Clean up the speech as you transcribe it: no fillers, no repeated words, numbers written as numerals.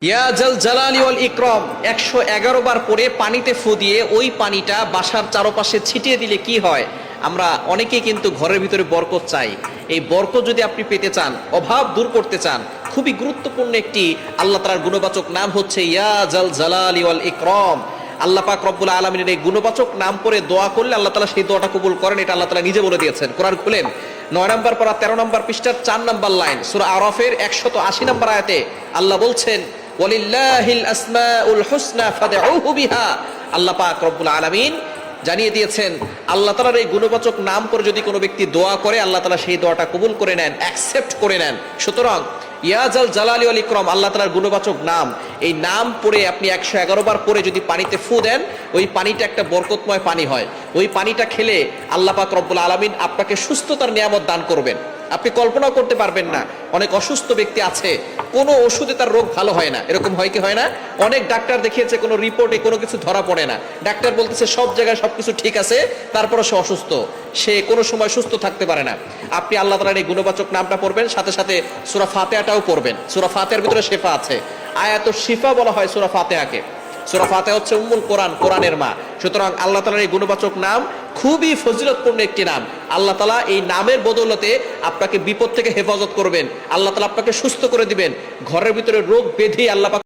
ইয়া জাল জালালি ওয়াল ইকরাম 111 বার পরে পানিতে ফু দিয়ে ওই পানিটা বাসার চারপাশে ছিটিয়ে দিলে কি হয়? আমরা অনেকেই কিন্তু ঘরের ভিতরে বরকত চাই। এই বরকত যদি আপনি পেতে চান, অভাব দূর করতে চান, খুবই গুরুত্বপূর্ণ একটি আল্লাহ তাআলার গুণবাচক নাম হচ্ছে ইয়া জাল জালালি ওয়াল ইকরাম। আল্লাহ পাক রব্বুল আলামিনের এই গুণবাচক নাম করে দোয়া করলে আল্লাহ তাআলা সেই দোয়াটা কবুল করেন। এটা আল্লাহ তাআলা নিজে বলে দিয়েছেন। কোরআন খুলেন 9 নম্বর পারা 13 নম্বর পৃষ্ঠার 4 নম্বর লাইন, সূরা আরাফের 180 নম্বর আয়াতে আল্লাহ বলছেন ওয়ালিল্লাহিল আসমাউল হুসনা ফাদউহু বিহা। আল্লাহ পাক রব্বুল আলামিন জানিয়ে দিয়েছেন আল্লাহ তাআলার এই গুণবাচক নাম করে যদি কোনো ব্যক্তি দোয়া করে আল্লাহ তাআলা সেই দোয়াটা কবুল করে নেন, অ্যাকসেপ্ট করে নেন। সুতরাং ইয়া জাল জালালি ওয়াল ইকরাম আল্লাহ তাআলার গুণবাচক নাম, এই নাম পড়ে আপনি 111 বার পরে যদি পানিতে ফু দেন, ওই পানিটা একটা বরকতময় পানি হয়। ওই পানিটা খেলে আল্লাহ পাক রব্বুল আলামিন আপনাকে সুস্থতার নিয়ামত দান করবেন। আপনি কল্পনা করতে পারবেন না, অনেক অসুস্থ ব্যক্তি আছে, কোনো ওষুধে তার রোগ ভালো হয় না। এরকম হয় কি হয় না? অনেক ডাক্তার দেখিয়েছে, কোনো রিপোর্টে কোনো কিছু ধরা পড়ে না। ডাক্তার বলতেছে সব জায়গায় সবকিছু ঠিক আছে, তারপরে সে অসুস্থ, সে কোনো সময় সুস্থ থাকতে পারে না। আপনি আল্লাহ তাআলার এই গুণবাচক নামটা পড়বেন, সাথে সাথে সূরা ফাতিহাটাও পড়বেন। সূরা ফাতিহার ভিতরে শিফা আছে, আয়াতুশ শিফা বলা হয় সূরা ফাতিহাকে। সূরা ফাতিহা হচ্ছে উম্মুল কোরআন, কোরআনের মা। সুতরাং আল্লাহ তাআলার এই গুণবাচক নাম খুবই ফজিলতপূর্ণ একটি নাম। আল্লাহ তাআলা এই নামের বদৌলতে আপনাকে বিপদ থেকে হেফাজত করবেন। আল্লাহ তাআলা আপনাকে সুস্থ করে দিবেন। ঘরের ভিতরে রোগ ব্যাধি আল্লাহ পাক